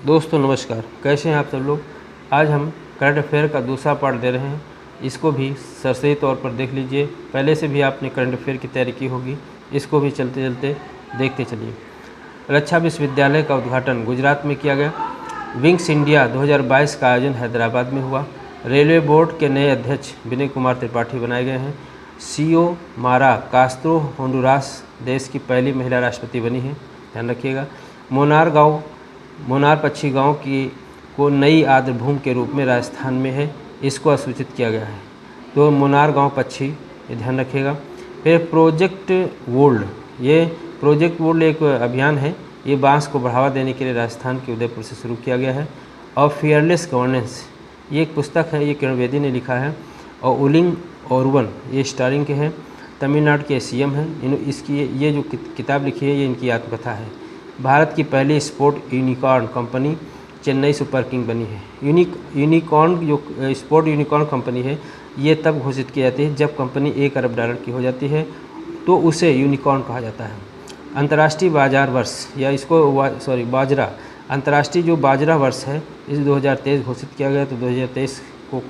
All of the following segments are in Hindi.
दोस्तों नमस्कार, कैसे हैं आप सब लोग। आज हम करंट अफेयर का दूसरा पार्ट दे रहे हैं। इसको भी सरसरी तौर पर देख लीजिए। पहले से भी आपने करंट अफेयर की तैयारी की होगी, इसको भी चलते चलते देखते चलिए। रक्षा विश्वविद्यालय का उद्घाटन गुजरात में किया गया। विंग्स इंडिया 2022 का आयोजन हैदराबाद में हुआ। रेलवे बोर्ड के नए अध्यक्ष विनय कुमार त्रिपाठी बनाए गए हैं। सियोमारा कास्त्रो होंडुरास देश की पहली महिला राष्ट्रपति बनी है, ध्यान रखिएगा। मोनार पक्षी गांव को नई आर्द्रभूमि के रूप में राजस्थान में है, इसको सूचित किया गया है। तो मोनार गांव पक्षी, ये ध्यान रखिएगा। फिर प्रोजेक्ट वोल्ड एक अभियान है, ये बांस को बढ़ावा देने के लिए राजस्थान के उदयपुर से शुरू किया गया है। और फियरलेस गवर्नेंस, ये एक पुस्तक है, ये किरण बेदी ने लिखा है। और उलिंग ओरवन, ये स्टारिंग के हैं, तमिलनाडु के सीएम हैं। इसकी ये जो किताब लिखी है, ये इनकी आत्मकथा है। भारत की पहली sport unicorn company Chennai super king बनी है। यूनिकॉर्न जो स्पोर्ट यूनिकॉर्न कंपनी है, ये तब घोषित की जाती है जब कंपनी $1 अरब की हो जाती है, तो उसे यूनिकॉर्न कहा जाता है। अंतर्राष्ट्रीय बाजार वर्ष या बाजरा, अंतर्राष्ट्रीय जो बाजरा वर्ष है, इस 2023 घोषित किया गया। तो 2023 को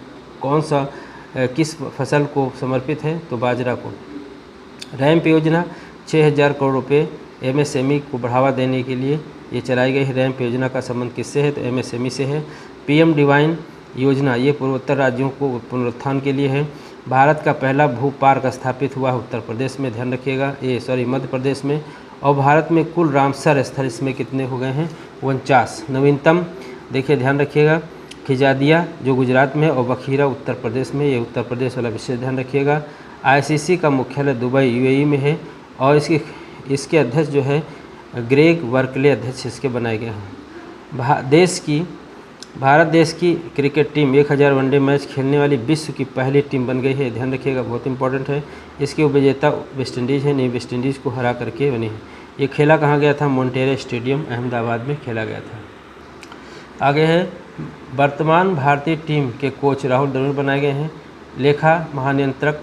किस फसल को समर्पित है, तो बाजरा को। रैंप योजना 6000 करोड़ रुपये एमएसएमई को बढ़ावा देने के लिए ये चलाई गई है। रैंप योजना का संबंध किससे है, तो एमएसएमई से है। पीएम डिवाइन योजना, ये पूर्वोत्तर राज्यों को पुनरुत्थान के लिए है। भारत का पहला भू पार्क स्थापित हुआ उत्तर प्रदेश में, ध्यान रखिएगा, मध्य प्रदेश में। और भारत में कुल रामसर स्थल इसमें कितने हो गए हैं, 49। नवीनतम देखिए, ध्यान रखिएगा, खिजादिया जो गुजरात में, और बखीरा उत्तर प्रदेश में, ये उत्तर प्रदेश वाला विषय ध्यान रखिएगा। आईसीसी का मुख्यालय दुबई यूएई में है। और इसके अध्यक्ष जो है ग्रेग वर्कले अध्यक्ष इसके बनाए गए हैं। भारत देश की क्रिकेट टीम 1000 वनडे मैच खेलने वाली विश्व की पहली टीम बन गई है, ध्यान रखिएगा, बहुत इंपॉर्टेंट है। इसके उपविजेता वेस्ट इंडीज़ है, नई वेस्ट इंडीज़ को हरा करके बनी है। ये खेला कहाँ गया था, मोंटेरे स्टेडियम अहमदाबाद में खेला गया था। आगे है, वर्तमान भारतीय टीम के कोच राहुल द्रविड़ बनाए गए हैं। लेखा महानियंत्रक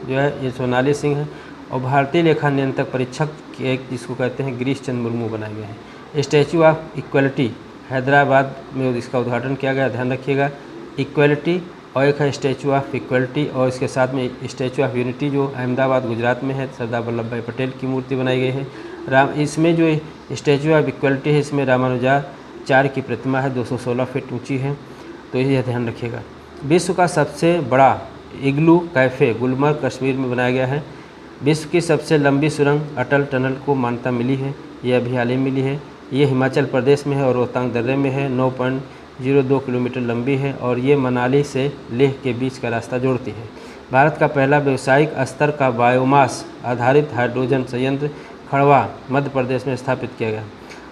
जो है ये सोनाली सिंह है। और भारतीय लेखा नियंत्रक परीक्षक एक जिसको कहते हैं गिरीश चंद्र मुर्मू बनाए गए हैं। स्टैचू ऑफ इक्वलिटी हैदराबाद में इसका उद्घाटन किया गया, ध्यान रखिएगा। इक्वलिटी और एक है स्टैचू ऑफ इक्वलिटी, और इसके साथ में स्टैचू ऑफ यूनिटी जो अहमदाबाद गुजरात में है, सरदार वल्लभ भाई पटेल की मूर्ति बनाई गई है। इसमें जो स्टैचू ऑफ इक्वलिटी है, इसमें रामानुजाचार्य की प्रतिमा है, 216 फीट ऊँची है, तो यह ध्यान रखिएगा। विश्व का सबसे बड़ा इग्लू कैफ़े गुलमर्ग कश्मीर में बनाया गया है। विश्व की सबसे लंबी सुरंग अटल टनल को मान्यता मिली है, ये अभी हाल ही मिली है। ये हिमाचल प्रदेश में है और रोहतांग दर्रे में है, 9.02 किलोमीटर लंबी है, और ये मनाली से लेह के बीच का रास्ता जोड़ती है। भारत का पहला व्यावसायिक स्तर का बायोमास आधारित हाइड्रोजन संयंत्र खड़वा मध्य प्रदेश में स्थापित किया गया।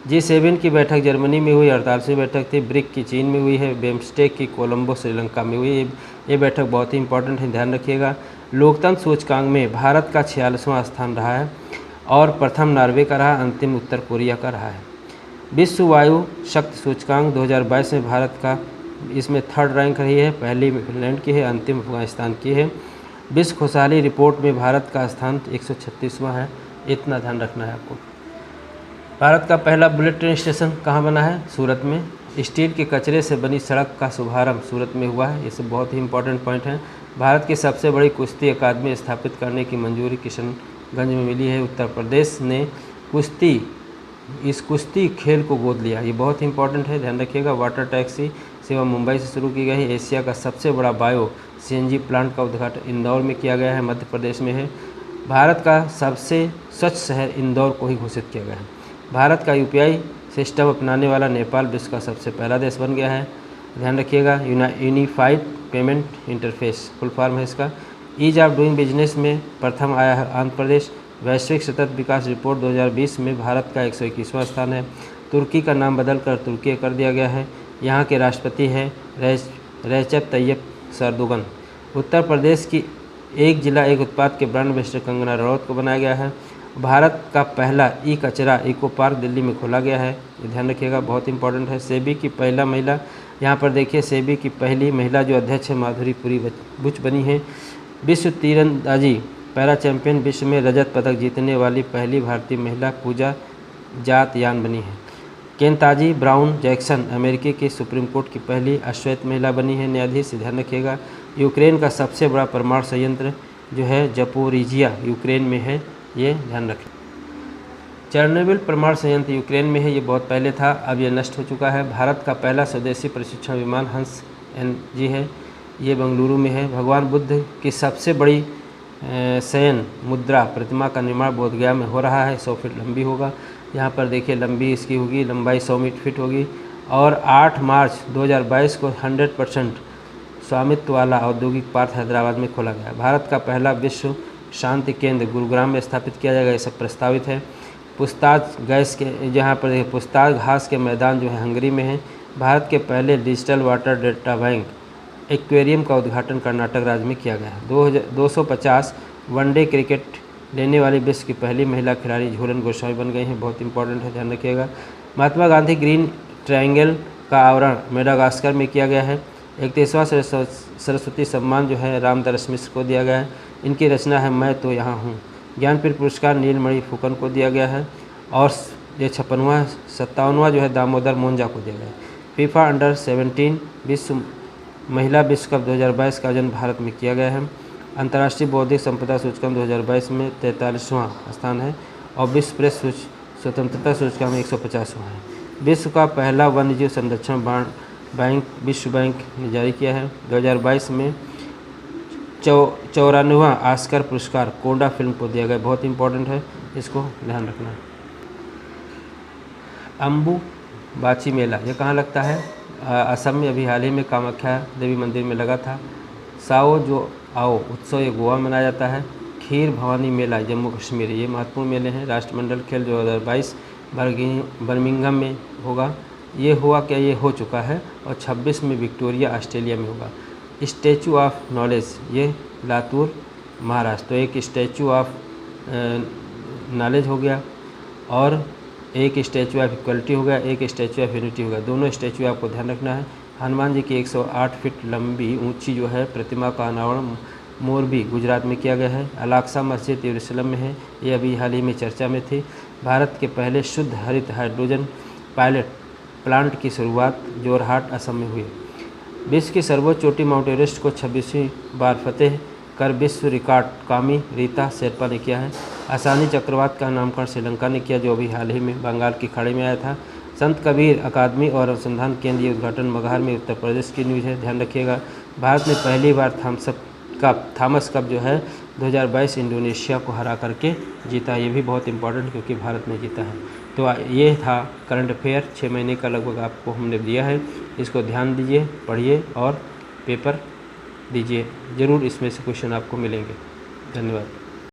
G7 की बैठक जर्मनी में हुई, 48वीं बैठक थी। ब्रिक की चीन में हुई है। बिम्स्टेक की कोलंबो श्रीलंका में हुई। ये बैठक बहुत ही इंपॉर्टेंट है, ध्यान रखिएगा। लोकतंत्र सूचकांक में भारत का 46वां स्थान रहा है, और प्रथम नॉर्वे का रहा, अंतिम उत्तर कोरिया का रहा है। विश्व वायु शक्ति सूचकांक 2022 में भारत का इसमें 3rd रैंक रही है, पहली फिनलैंड की है, अंतिम अफगानिस्तान की है। विश्व खुशहाली रिपोर्ट में भारत का स्थान 136वां है, इतना ध्यान रखना है आपको। भारत का पहला बुलेट ट्रेन स्टेशन कहाँ बना है, सूरत में। स्टील के कचरे से बनी सड़क का शुभारंभ सूरत में हुआ है, ये सब बहुत ही इंपॉर्टेंट पॉइंट हैं। भारत की सबसे बड़ी कुश्ती अकादमी स्थापित करने की मंजूरी किशनगंज में मिली है। उत्तर प्रदेश ने इस कुश्ती खेल को गोद लिया, ये बहुत ही इंपॉर्टेंट है, ध्यान रखिएगा। वाटर टैक्सी सेवा मुंबई से शुरू की गई है। एशिया का सबसे बड़ा बायो सीएनजी प्लांट का उद्घाटन इंदौर में किया गया है, मध्य प्रदेश में है। भारत का सबसे स्वच्छ शहर इंदौर को ही घोषित किया गया है। भारत का यूपीआई सिस्टम अपनाने वाला नेपाल विश्व का सबसे पहला देश बन गया है, ध्यान रखिएगा। Unified payment interface full form है इसका। ईज ऑफ डूइंग बिजनेस में प्रथम आया है आंध्र प्रदेश। वैश्विक सतत विकास रिपोर्ट 2020 में भारत का 121वां स्थान है। तुर्की का नाम बदलकर तुर्की कर दिया गया है। यहाँ के राष्ट्रपति हैं Recep Tayyip Erdogan. Uttar Pradesh की एक जिला एक उत्पाद के ब्रांड एम्बेसडर कंगना रनौत को बनाया गया है। भारत का पहला ई कचरा इको पार्क दिल्ली में खोला गया है, ये ध्यान रखिएगा, बहुत इंपॉर्टेंट है। सेबी की पहला महिला, यहाँ पर देखिए सेबी की पहली महिला जो अध्यक्ष है माधुरी पुरी बुच बनी है। विश्व तीरंदाजी पैरा चैंपियन, विश्व में रजत पदक जीतने वाली पहली भारतीय महिला पूजा जातयान बनी है। केंताजी ब्राउन जैक्सन अमेरिकी की सुप्रीम कोर्ट की पहली अश्वेत महिला बनी है न्यायाधीश, ध्यान रखिएगा। यूक्रेन का सबसे बड़ा परमाणु संयंत्र जो है जपोरिजिया यूक्रेन में है, ये ध्यान रखें। चेरनोबिल परमाणु संयंत्र यूक्रेन में है, ये बहुत पहले था, अब ये नष्ट हो चुका है। भारत का पहला स्वदेशी प्रशिक्षण विमान हंस NG है, ये बेंगलुरु में है। भगवान बुद्ध की सबसे बड़ी शयन मुद्रा प्रतिमा का निर्माण बोधगया में हो रहा है, 100 फीट लंबी होगा। यहाँ पर देखिए लंबी इसकी होगी, लंबाई 100 फीट होगी। और 8 मार्च 2022 को 100% स्वामित्व वाला औद्योगिक पार्क हैदराबाद में खोला गया। भारत का पहला विश्व शांति केंद्र गुरुग्राम में स्थापित किया जाएगा, ये सब प्रस्तावित है। पुस्ताज गैस के जहाँ पर पुस्ताज घास के मैदान जो है हंगरी में है। भारत के पहले digital water data bank aquarium का उद्घाटन कर्नाटक राज्य में किया गया। 250 वनडे क्रिकेट लेने वाली विश्व की पहली महिला खिलाड़ी झूलन गोस्वामी बन गई हैं, बहुत इंपॉर्टेंट है, ध्यान रखिएगा। महात्मा गांधी ग्रीन ट्रायंगल का आवरण मेडागास्कर में किया गया है। 31वां सरस्वती सम्मान जो है रामदास मिश्र को दिया गया है, इनकी रचना है मैं तो यहाँ हूँ। ज्ञानपीठ पुरस्कार नीलमणि फुकन को दिया गया है। और ये 57वां जो है दामोदर मोंजा को दिया गया है। फीफा अंडर 17 महिला विश्व कप 2022 का आयोजन भारत में किया गया है। अंतर्राष्ट्रीय बौद्धिक संपदा सूचकांक 2022 में 43वां स्थान है और विश्व प्रेस स्वतंत्रता सूचकांक में 150वां है। विश्व का पहला वन्यजीव संरक्षण बैंक विश्व बैंक ने जारी किया है। 2022 में 94वां ऑस्कर पुरस्कार कोंडा फिल्म को दिया गया, बहुत इंपॉर्टेंट है, इसको ध्यान रखना है। अम्बुबाची मेला ये कहाँ लगता है? असम में अभी हाल ही में कामाख्या देवी मंदिर में लगा था। साओ जो आओ उत्सव ये गोवा में मनाया जाता है। खीर भवानी मेला जम्मू कश्मीर, ये महत्वपूर्ण मेले हैं। राष्ट्रमंडल खेल 2022 बर्मिंघम में होगा, ये हुआ क्या, ये हो चुका है। और 26 में विक्टोरिया ऑस्ट्रेलिया में होगा। स्टैचू ऑफ नॉलेज ये लातूर महाराष्ट्र, तो एक स्टैचू ऑफ नॉलेज हो गया और एक स्टैचू ऑफ इक्वलिटी हो गया, एक स्टैचू ऑफ यूनिटी हो गया। दोनों स्टैचू आपको ध्यान रखना है। हनुमान जी की 108 फीट लंबी ऊंची जो है प्रतिमा का अनावरण मोरबी गुजरात में किया गया है। अलाक्सा मस्जिद यरूशलेम में है, ये अभी हाल ही में चर्चा में थी। भारत के पहले शुद्ध हरित हाइड्रोजन पायलट प्लांट की शुरुआत जोरहाट असम में हुई। विश्व की सर्वोच्च चोटी माउंट एवरेस्ट को 26वीं बार फतेह कर विश्व रिकॉर्ड कामी रीता शेरपा ने किया है। आसानी चक्रवात का नामकरण श्रीलंका ने किया, जो अभी हाल ही में बंगाल की खाड़ी में आया था। संत कबीर अकादमी और अनुसंधान केंद्र उद्घाटन मगहर में उत्तर प्रदेश की न्यूज़ है, ध्यान रखिएगा। भारत ने पहली बार थॉमस कप जो है 2022 इंडोनेशिया को हरा करके जीता, ये भी बहुत इंपॉर्टेंट क्योंकि भारत ने जीता है। तो ये था करंट अफेयर, 6 महीने का लगभग आपको हमने दिया है, इसको ध्यान दीजिए, पढ़िए और पेपर दीजिए, ज़रूर इसमें से क्वेश्चन आपको मिलेंगे। धन्यवाद।